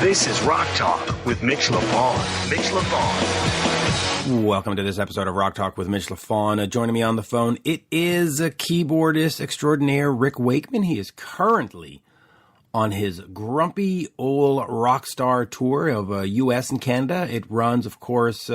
This is Rock Talk with Mitch Lafon. Mitch Lafon. Welcome to this episode of Rock Talk with Mitch Lafon. Joining me on the phone, it is a keyboardist extraordinaire, Rick Wakeman. He is currently on his grumpy old rock star tour of U.S. and Canada. It runs, of course,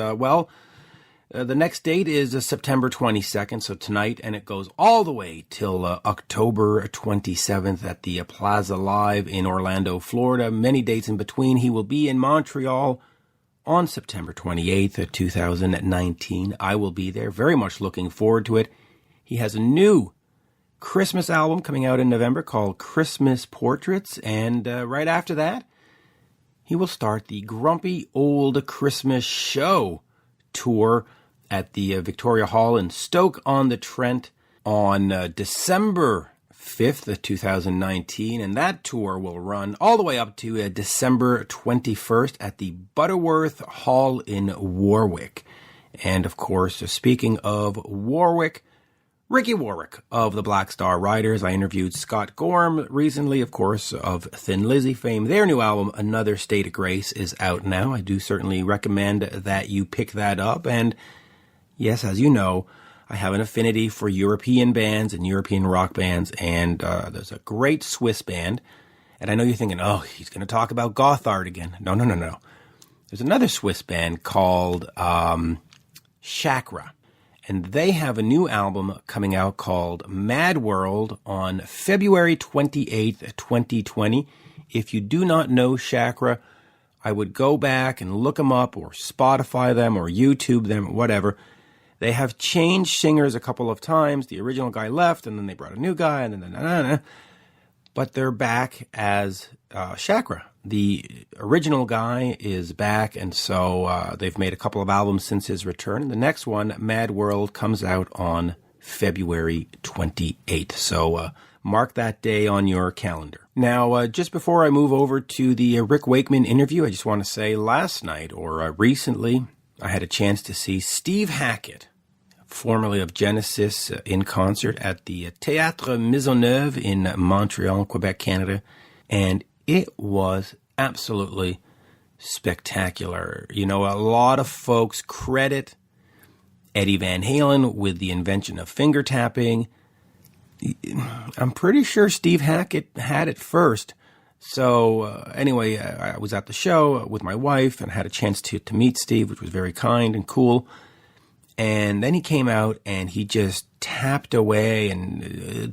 the next date is September 22nd, so tonight, and it goes all the way till October 27th at the Plaza Live in Orlando, Florida. Many dates in between. He will be in Montreal on September 28th, 2019. I will be there. Very much looking forward to it. He has a new Christmas album coming out in November called Christmas Portraits, and right after that, he will start the Grumpy Old Christmas Show tour at the Victoria Hall in Stoke-on-the-Trent on December 5th, 2019, and that tour will run all the way up to December 21st at the Butterworth Hall in Warwick. And of course, speaking of Warwick, Ricky Warwick of the Black Star Riders. I interviewed Scott Gorham recently, of course, of Thin Lizzy fame. Their new album, Another State of Grace, is out now. I do certainly recommend that you pick that up. And yes, as you know, I have an affinity for European bands and European rock bands. And there's a great Swiss band. And I know you're thinking, oh, he's going to talk about Gothard again. No. There's another Swiss band called Chakra. And they have a new album coming out called Mad World on February 28th, 2020. If you do not know Chakra, I would go back and look them up or Spotify them or YouTube them, whatever. They have changed singers a couple of times. The original guy left, and then they brought a new guy, and then but they're back as Chakra. The original guy is back, and so they've made a couple of albums since his return. The next one, Mad World, comes out on February 28th. So mark that day on your calendar. Now, just before I move over to the Rick Wakeman interview, I just want to say last night or recently, I had a chance to see Steve Hackett, formerly of Genesis, in concert at the Théâtre Maisonneuve in Montreal, Quebec, Canada. And it was absolutely spectacular. You know, a lot of folks credit Eddie Van Halen with the invention of finger tapping. I'm pretty sure Steve Hackett had it first. So anyway, I was at the show with my wife and had a chance to meet Steve, which was very kind and cool. And then he came out and he just tapped away, and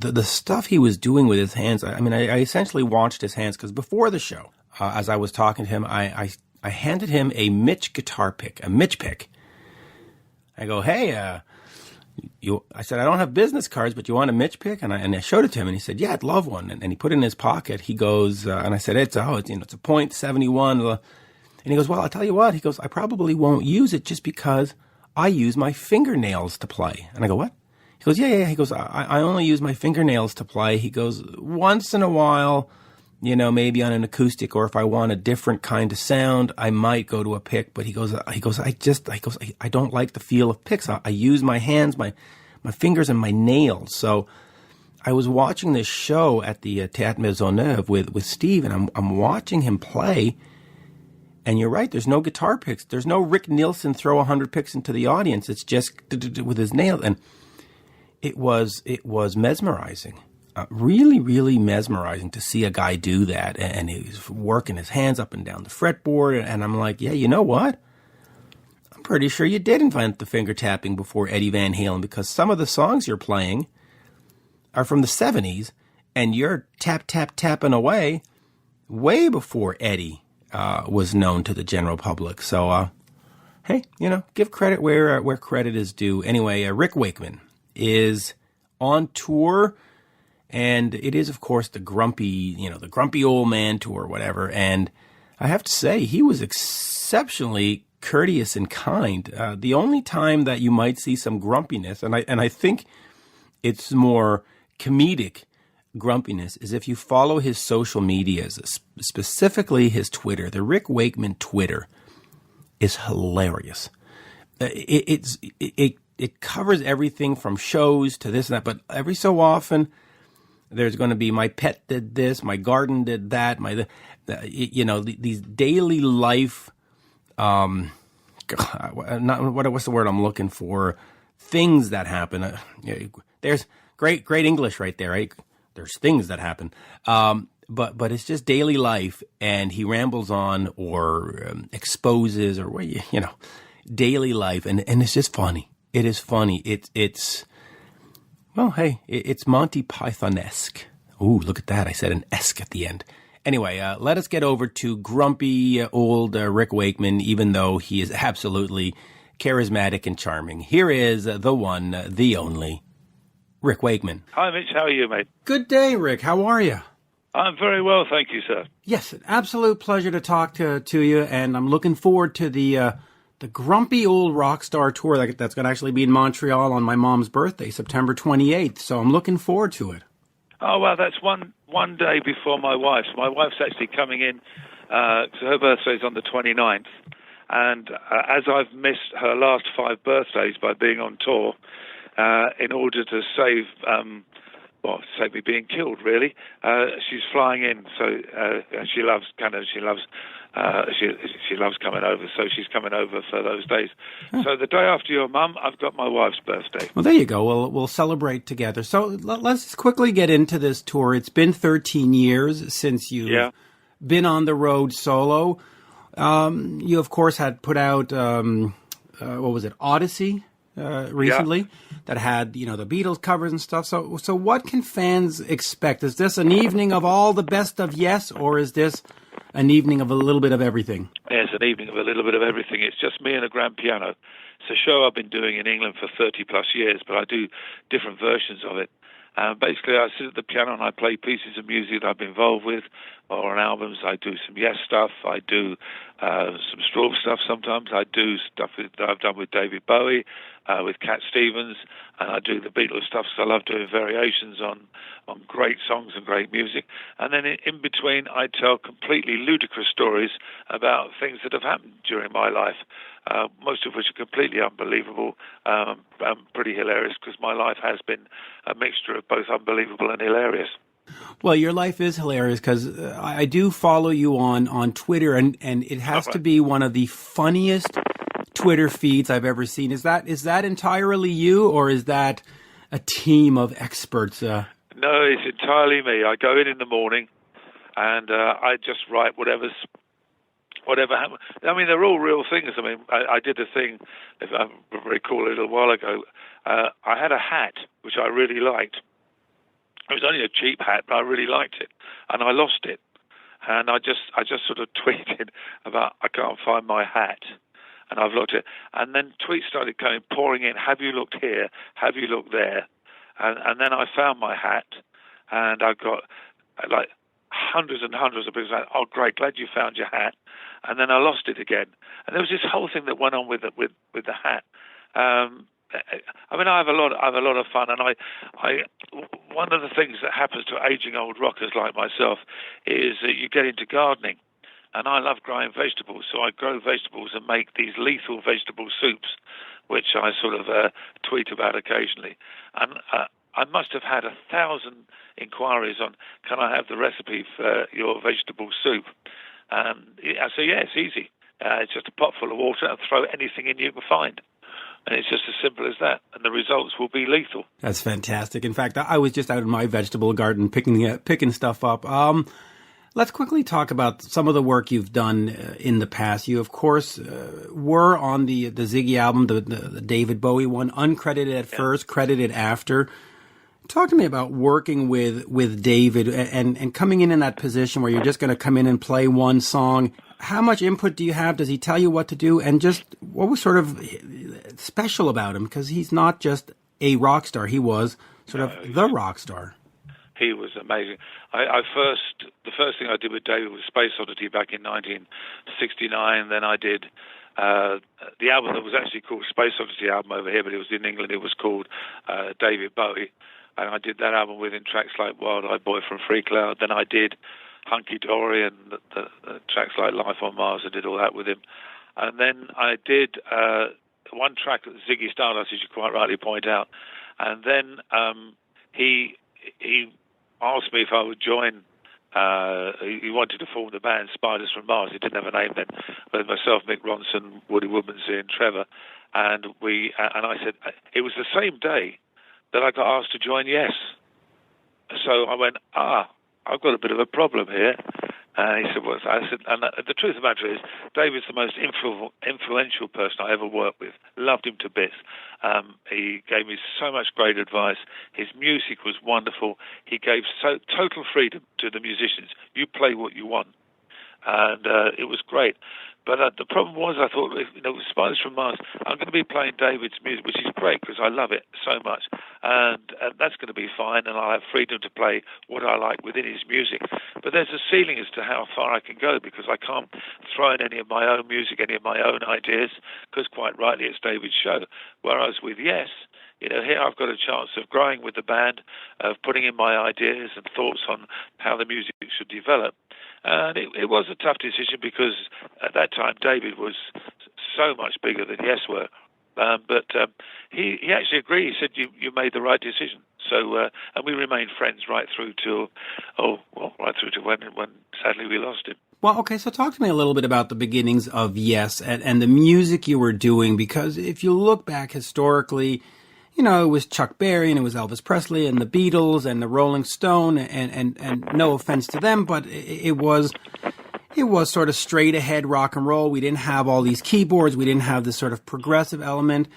the stuff he was doing with his hands. I mean, I essentially watched his hands because before the show, as I was talking to him, I handed him a Mitch guitar pick, a Mitch pick. I go, hey, I said, I don't have business cards, but you want a Mitch pick? And I showed it to him, and he said, yeah, I'd love one. And he put it in his pocket. He goes, and I said, it's a .71. And he goes, well, I'll tell you what. He goes, I probably won't use it just because I use my fingernails to play. And I go, what? He goes, yeah. He goes, I only use my fingernails to play. He goes, once in a while, you know, maybe on an acoustic, or if I want a different kind of sound, I might go to a pick. But he goes, I don't like the feel of picks. I use my hands, my fingers, and my nails. So I was watching this show at the Théâtre Maisonneuve with Steve, and I'm watching him play. And you're right, there's no guitar picks. There's no Rick Nielsen throw 100 picks into the audience. It's just with his nails. And it was mesmerizing. Really, really mesmerizing to see a guy do that. And he was working his hands up and down the fretboard. And I'm like, yeah, you know what? I'm pretty sure you did invent the finger tapping before Eddie Van Halen, because some of the songs you're playing are from the 70s, and you're tapping away way before Eddie was known to the general public. So, hey, you know, give credit where credit is due. Anyway, Rick Wakeman is on tour, and it is, of course, the grumpy old man tour, whatever. And I have to say, he was exceptionally courteous and kind. The only time that you might see some grumpiness, and I think it's more comedic grumpiness, is if you follow his social medias, specifically his Twitter. The Rick Wakeman Twitter is hilarious. It covers everything from shows to this and that, but every so often There's going to be my pet did this, my garden did that, these daily life. What's the word I'm looking for? Things that happen. There's great English right there, right? There's things that happen. But it's just daily life, and he rambles on or exposes or daily life, and it's just funny. It is funny. It's Monty Python-esque. Ooh, look at that! I said an esque at the end. Anyway, let us get over to grumpy old Rick Wakeman, even though he is absolutely charismatic and charming. Here is the one, the only, Rick Wakeman. Hi, Mitch. How are you, mate? Good day, Rick. How are you? I'm very well, thank you, sir. Yes, an absolute pleasure to talk to you, and I'm looking forward to the grumpy old rock star tour that's going to actually be in Montreal on my mom's birthday, September 28th. So I'm looking forward to it. Oh, well, that's one day before my wife's. My wife's actually coming in, so her birthday's on the 29th. And as I've missed her last 5 birthdays by being on tour, in order to save me being killed, really, she's flying in. So she loves Canada. She loves coming over. So she's coming over for those days. Huh. So the day after your mum, I've got my wife's birthday. Well, there you go. We'll celebrate together. So let's just quickly get into this tour. It's been 13 years since you've been on the road solo. You, of course, had put out, Odyssey recently that had, the Beatles covers and stuff. So what can fans expect? Is this an evening of all the best of Yes, or is this an evening of a little bit of everything? Yeah, it's an evening of a little bit of everything. It's just me and a grand piano. It's a show I've been doing in England for 30-plus years, but I do different versions of it. Basically, I sit at the piano and I play pieces of music that I've been involved with, or on albums. I do some Yes stuff. I do some Straw stuff sometimes. I do stuff that I've done with David Bowie, with Cat Stevens, and I do the Beatles stuff, so I love doing variations on great songs and great music. And then in between, I tell completely ludicrous stories about things that have happened during my life, most of which are completely unbelievable, pretty hilarious, because my life has been a mixture of both unbelievable and hilarious. Well, your life is hilarious, because I do follow you on Twitter, and it has to be one of the funniest Twitter feeds I've ever seen. Is that entirely you, or is that a team of experts? No, it's entirely me. I go in the morning, and I just write whatever happened. I mean, they're all real things. I mean, I did a thing, if I recall, a little while ago. I had a hat which I really liked. It was only a cheap hat, but I really liked it, and I lost it. And I just sort of tweeted about, I can't find my hat. And I've looked at it. And then tweets started pouring in, have you looked here? Have you looked there? And then I found my hat, and I got like hundreds and hundreds of people saying, oh, great, glad you found your hat. And then I lost it again. And there was this whole thing that went on with the hat. I mean, I have a lot of fun, and I one of the things that happens to aging old rockers like myself is that you get into gardening, and I love growing vegetables, so I grow vegetables and make these lethal vegetable soups, which I sort of tweet about occasionally. And I must have had 1,000 inquiries on, can I have the recipe for your vegetable soup? I say, yeah, it's easy. It's just a pot full of water and throw anything in you can find. And it's just as simple as that, and the results will be lethal. That's fantastic. In fact, I was just out in my vegetable garden picking stuff up. Let's quickly talk about some of the work you've done in the past. You, of course, were on the Ziggy album, the David Bowie one, uncredited at first, credited after. Talk to me about working with David and coming in that position where you're just going to come in and play one song. How much input do you have? Does he tell you what to do? And just what was sort of special about him? Because he's not just a rock star. He was sort of the rock star. He was amazing. The first thing I did with David was Space Oddity back in 1969. Then I did the album that was actually called Space Odyssey album over here, but it was in England. It was called David Bowie. And I did that album with him, tracks like Wild Eyed Boy from Free Cloud. Then I did Hunky Dory and the tracks like Life on Mars. I did all that with him. And then I did one track, Ziggy Stardust, as you quite rightly point out. And then he asked me if I would join. He wanted to form the band Spiders from Mars. He didn't have a name then. With myself, Mick Ronson, Woody Woodmansey, and Trevor. And I said, it was the same day that I got asked to join Yes. So I went, I've got a bit of a problem here. And he said, what's that? I said, and the truth of the matter is, David's the most influential person I ever worked with. Loved him to bits. He gave me so much great advice. His music was wonderful. He gave total freedom to the musicians. You play what you want. And it was great. But the problem was, I thought, with Spiders from Mars, I'm going to be playing David's music, which is great because I love it so much. And that's going to be fine, and I'll have freedom to play what I like within his music. But there's a ceiling as to how far I can go because I can't throw in any of my own music, any of my own ideas, because quite rightly it's David's show. Whereas with Yes, here I've got a chance of growing with the band, of putting in my ideas and thoughts on how the music should develop. And it was a tough decision because at that time David was so much bigger than Yes were. But he actually agreed. He said, you made the right decision. So, and we remained friends right through to when sadly we lost him. Well, okay, so talk to me a little bit about the beginnings of Yes and the music you were doing, because if you look back historically, it was Chuck Berry and it was Elvis Presley and the Beatles and the Rolling Stone and no offense to them, but it was sort of straight ahead rock and roll. We didn't have all these keyboards. We didn't have this sort of progressive element.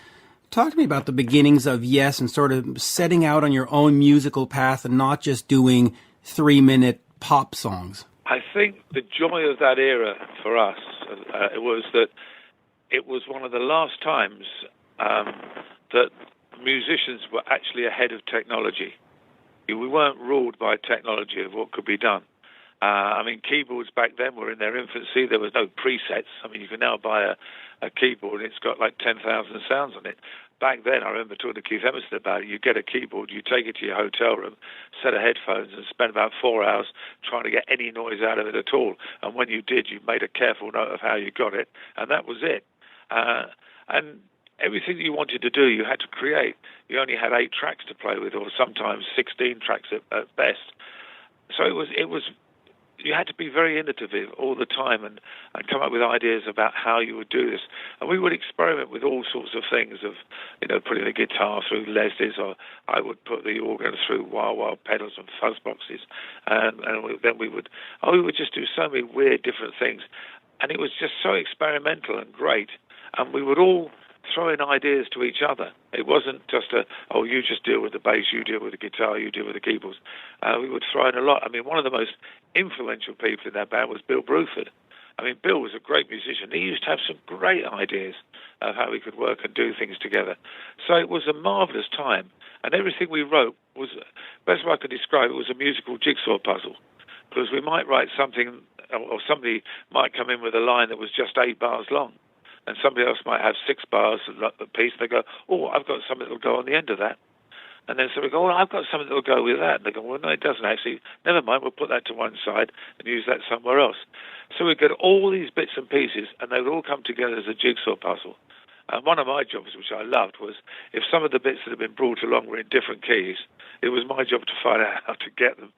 Talk to me about the beginnings of Yes and sort of setting out on your own musical path and not just doing 3-minute pop songs. I think the joy of that era for us it was that it was one of the last times that musicians were actually ahead of technology. We weren't ruled by technology of what could be done. Keyboards back then were in their infancy. There was no presets. You can now buy a keyboard and it's got like 10,000 sounds on it. Back then, I remember talking to Keith Emerson about it. You get a keyboard, you take it to your hotel room, set of headphones, and spend about 4 hours trying to get any noise out of it at all. And when you did, you made a careful note of how you got it, and that was it. And everything you wanted to do, you had to create. You only had 8 tracks to play with, or sometimes 16 tracks at best. So it was. You had to be very innovative all the time and come up with ideas about how you would do this. And we would experiment with all sorts of things of, putting the guitar through Leslie's, or I would put the organ through wah-wah pedals and fuzz boxes. And then we would just do so many weird different things. And it was just so experimental and great. And we would all throw in ideas to each other. It wasn't just you just deal with the bass, you deal with the guitar, you deal with the keyboards. We would throw in a lot. One of the most influential people in that band was Bill Bruford. Bill was a great musician. He used to have some great ideas of how we could work and do things together. So it was a marvelous time. And everything we wrote was, best way I could describe it, was a musical jigsaw puzzle. Because we might write something, or somebody might come in with a line that was just 8 bars long. And somebody else might have 6 bars a piece. They go, I've got something that will go on the end of that. And then somebody go, I've got something that will go with that. And they go, well, no, it doesn't actually. Never mind, we'll put that to one side and use that somewhere else. So we'd get all these bits and pieces, and they would all come together as a jigsaw puzzle. And one of my jobs, which I loved, was if some of the bits that had been brought along were in different keys, it was my job to find out how to get them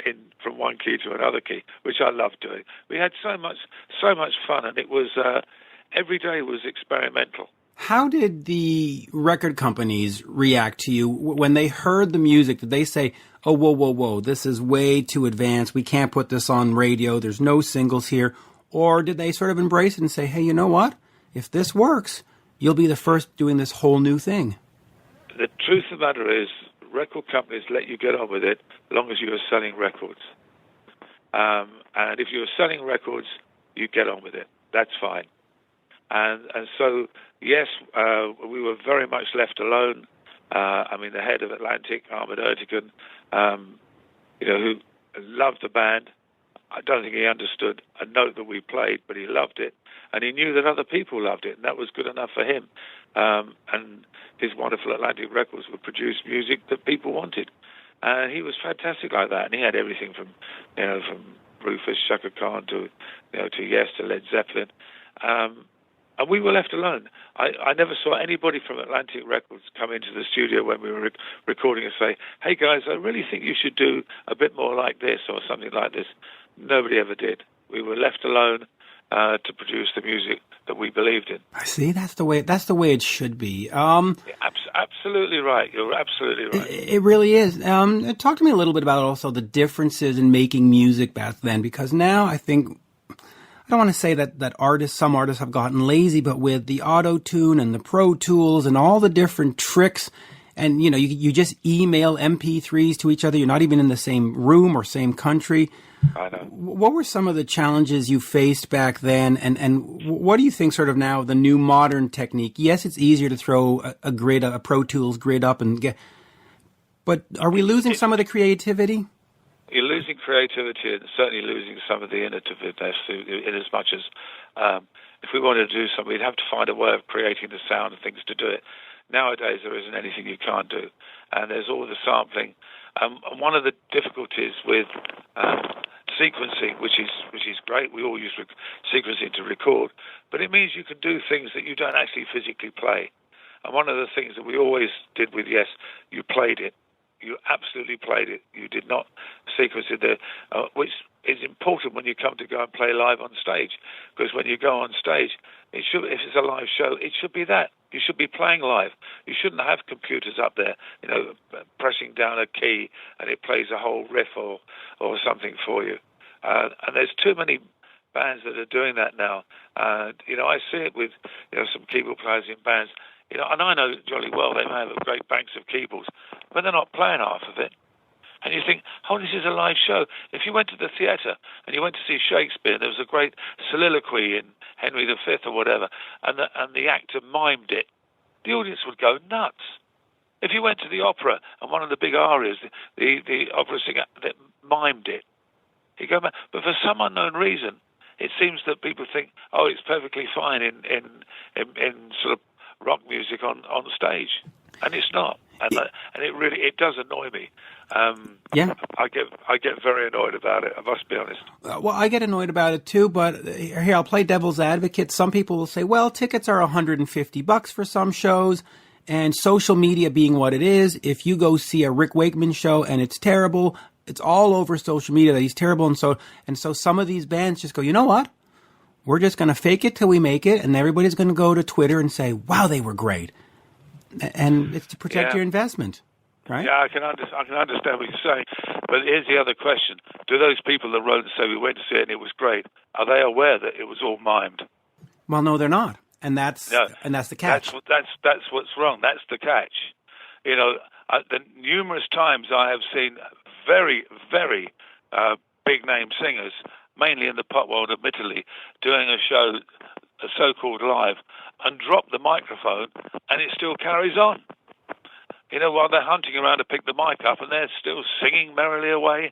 in from one key to another key, which I loved doing. We had so much fun, and it was... every day was experimental. How did the record companies react to you when they heard the music? Did they say, oh, whoa, this is way too advanced, we can't put this on radio, there's no singles here? Or did they sort of embrace it and say, hey, you know what? If this works, you'll be the first doing this whole new thing? The truth of the matter is, record companies let you get on with it as long as you are selling records. And if you're selling records, you get on with it. That's fine. And so, yes, we were very much left alone. The head of Atlantic, Ahmed Ertegun, who loved the band. I don't think he understood a note that we played, but he loved it. And he knew that other people loved it, and that was good enough for him. And his wonderful Atlantic Records would produce music that people wanted. And he was fantastic like that. And he had everything from Rufus, Chaka Khan to Yes, to Led Zeppelin. And we were left alone. I never saw anybody from Atlantic Records come into the studio when we were recording and say, hey, guys, I really think you should do a bit more like this or something like this. Nobody ever did. We were left alone to produce the music that we believed in. I see. That's the way it should be. Absolutely right. You're absolutely right. It really is. Talk to me a little bit about also the differences in making music back then, because now I think, I don't want to say that some artists have gotten lazy, but with the auto-tune and the Pro Tools and all the different tricks, and you just email MP3s to each other. You're not even in the same room or same country. I know. What were some of the challenges you faced back then, and what do you think sort of now the new modern technique? Yes, it's easier to throw a Pro Tools grid up but are we losing some of the creativity? You're losing creativity and certainly losing some of the innovativeness in as much as if we wanted to do something, we'd have to find a way of creating the sound and things to do it. Nowadays, there isn't anything you can't do, and there's all the sampling. And one of the difficulties with sequencing, which is great, we all use sequencing to record, but it means you can do things that you don't actually physically play. And one of the things that we always did with Yes, you played it. You absolutely played it. You did not sequence it there, which is important when you come to go and play live on stage. Because when you go on stage, if it's a live show, it should be that. You should be playing live. You shouldn't have computers up there, pressing down a key and it plays a whole riff or something for you. And there's too many bands that are doing that now. I see it with some keyboard players in bands. And I know jolly well they may have great banks of keyboards, but they're not playing half of it. And you think, this is a live show. If you went to the theatre and you went to see Shakespeare, there was a great soliloquy in Henry V or whatever, and the actor mimed it, the audience would go nuts. If you went to the opera and one of the big arias, the opera singer that mimed it, he'd go mad. But for some unknown reason, it seems that people think, it's perfectly fine in sort of rock music on stage, and it's not, and it does annoy me. Yeah, I get very annoyed about it. I must be honest. Well, I get annoyed about it too. But here, I'll play devil's advocate. Some people will say, "Well, tickets are $150 for some shows, and social media being what it is, if you go see a Rick Wakeman show and it's terrible, it's all over social media that he's terrible." And so some of these bands just go, "You know what? We're just going to fake it till we make it, and everybody's going to go to Twitter and say, wow, they were great." And it's to protect your investment, right? Yeah, I can understand what you're saying. But here's the other question. Do those people that wrote and say we went to see it and it was great, are they aware that it was all mimed? Well, no, they're not. And that's the catch. That's what's wrong. That's the catch. The numerous times I have seen very, very big-name singers, mainly in the pop world, admittedly, doing a show, a so-called live, and drop the microphone, and it still carries on. While they're hunting around to pick the mic up, and they're still singing merrily away.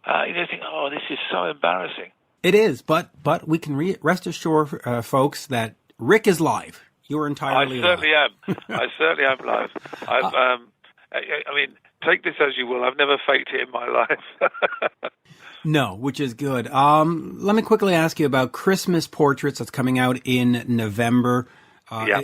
You think, this is so embarrassing. It is, but we can rest assured, folks, that Rick is live. You're entirely live. I certainly am live. I mean, take this as you will. I've never faked it in my life. No, which is good. Let me quickly ask you about Christmas Portraits that's coming out in November.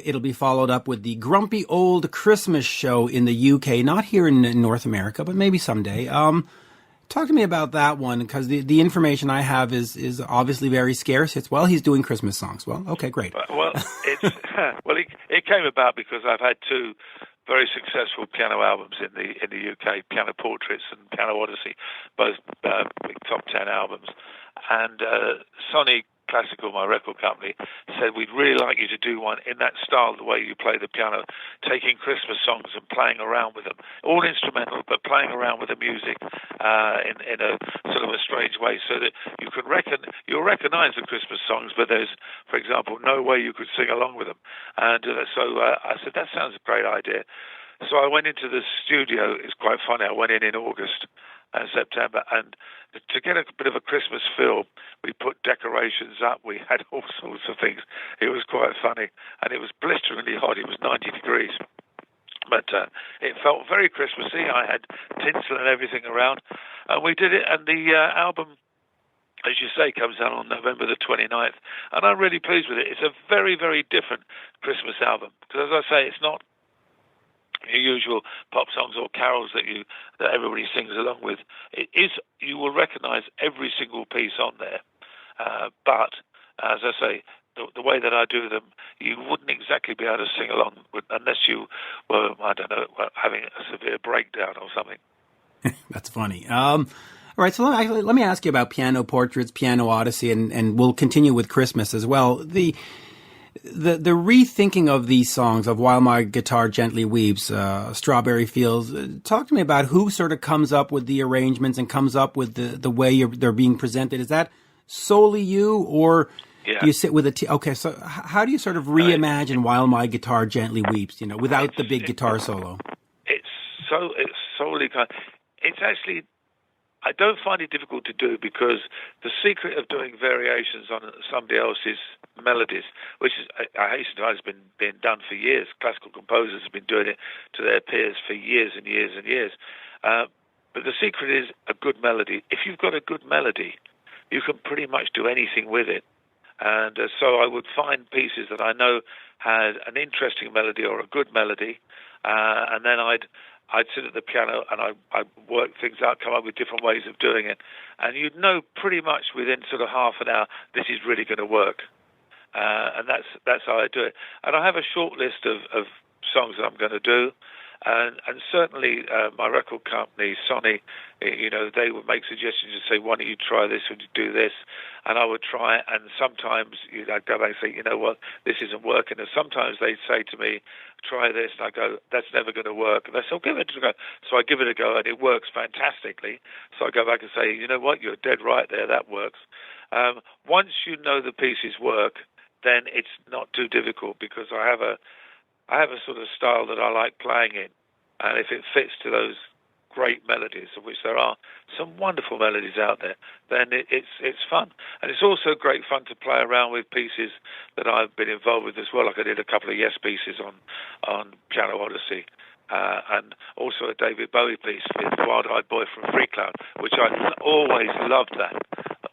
It'll be followed up with the Grumpy Old Christmas Show in the UK, not here in North America, but maybe someday. Talk to me about that one, because the information I have is obviously very scarce. It's, he's doing Christmas songs. Well, okay, great. Well, it came about because I've had two very successful piano albums in the UK, Piano Portraits and Piano Odyssey, both big top 10 albums. And Sony Classical, my record company, said we'd really like you to do one in that style, the way you play the piano, taking Christmas songs and playing around with them, all instrumental, but playing around with the music in a sort of a strange way, so that you'll recognize the Christmas songs, but there's, for example, no way you could sing along with them. And so I said, that sounds a great idea. So I went into the studio. It's quite funny. I went in August and September, and to get a bit of a Christmas feel, we put decorations up. We had all sorts of things. It was quite funny, and it was blisteringly hot. It was 90 degrees. But it felt very Christmassy. I had tinsel and everything around, and we did it. And the album as you say, comes out on November the 29th, and I'm really pleased with it. It's a very, very different Christmas album, because as I say, it's not your usual pop songs or carols that everybody sings along with. It is, you will recognise every single piece on there, but as I say, the way that I do them, you wouldn't exactly be able to sing along with, unless you were, I don't know, having a severe breakdown or something. That's funny. All right, so let me ask you about Piano Portraits, Piano Odyssey, and we'll continue with Christmas as well. The rethinking of these songs, of While My Guitar Gently Weeps, Strawberry Fields, talk to me about who sort of comes up with the arrangements and comes up with the way they're being presented. Is that solely you, or do you sit with a team? Okay, so how do you sort of reimagine While My Guitar Gently Weeps, without the big guitar solo? It's solely kind. It's actually, I don't find it difficult to do, because the secret of doing variations on somebody else's melodies, which is, I hasten to add, has been being done for years. Classical composers have been doing it to their peers for years and years and years. But the secret is a good melody. If you've got a good melody, you can pretty much do anything with it. And so I would find pieces that I know had an interesting melody or a good melody, and then I'd sit at the piano and I'd work things out, come up with different ways of doing it. And you'd know pretty much within sort of half an hour, this is really going to work. And that's how I do it. And I have a short list of songs that I'm going to do. And certainly my record company, Sony, they would make suggestions and say, why don't you try this, would you do this? And I would try it, and sometimes I'd go back and say, you know what, this isn't working. And sometimes they'd say to me, try this, and I go, that's never going to work. And they say, give it a go. So I give it a go, and it works fantastically. So I go back and say, you know what, you're dead right there, that works. Once you know the pieces work, then it's not too difficult, because I have a sort of style that I like playing in, and if it fits to those great melodies, of which there are some wonderful melodies out there, then it's fun. And it's also great fun to play around with pieces that I've been involved with as well. Like I did a couple of Yes pieces on Piano Odyssey, and also a David Bowie piece with Wild Eyed Boy from Freecloud, which I always loved that.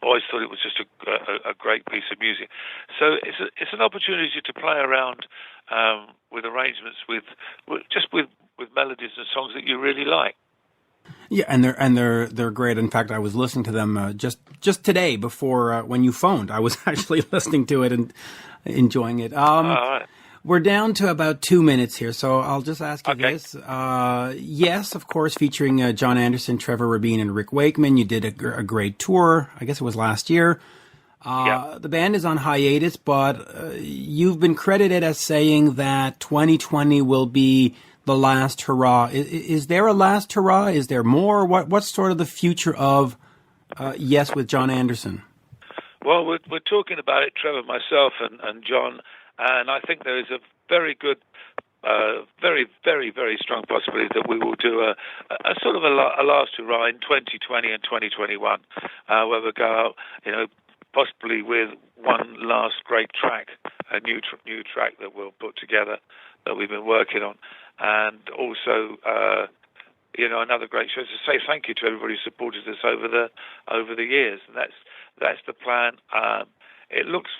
I always thought it was just a great piece of music. So it's an opportunity to play around with arrangements, with melodies and songs that you really like. Yeah, and they're great. In fact, I was listening to them just today before when you phoned. I was actually listening to it and enjoying it. All right. We're down to about 2 minutes here, so I'll just ask you this. Yes, of course, featuring John Anderson, Trevor Rabin, and Rick Wakeman. You did a great tour. I guess it was last year. The band is on hiatus, but you've been credited as saying that 2020 will be the last hurrah. Is there a last hurrah? Is there more? What's sort of the future of Yes with John Anderson? Well, we're talking about it, Trevor, myself, and John. And I think there is a very good, very, very, very strong possibility that we will do a sort of a last hurrah in 2020 and 2021, where we'll go out, possibly with one last great track, a new track that we'll put together that we've been working on, and also, another great show to say thank you to everybody who supported us over the years. And that's the plan. It looks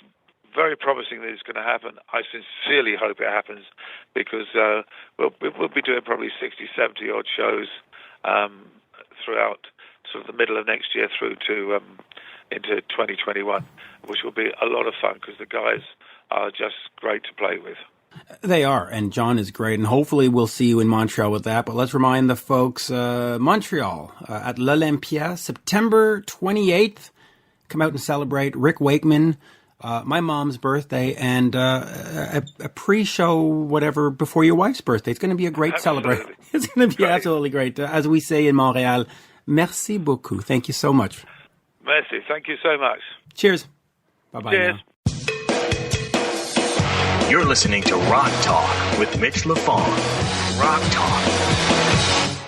very promising that it's going to happen. I sincerely hope it happens, because we'll be doing probably 60, 70 odd shows throughout sort of the middle of next year through to into 2021, which will be a lot of fun, because the guys are just great to play with. They are, and John is great, and hopefully we'll see you in Montreal with that. But let's remind the folks, Montreal at l'Olympia, September 28th. Come out and celebrate. Rick Wakeman, my mom's birthday, and a pre-show, whatever, before your wife's birthday. It's going to be a great celebration. It's going to be absolutely great. As we say in Montreal, merci beaucoup. Thank you so much. Merci. Thank you so much. Cheers. Bye-bye. Cheers. Now. You're listening to Rock Talk with Mitch Lafon. Rock Talk.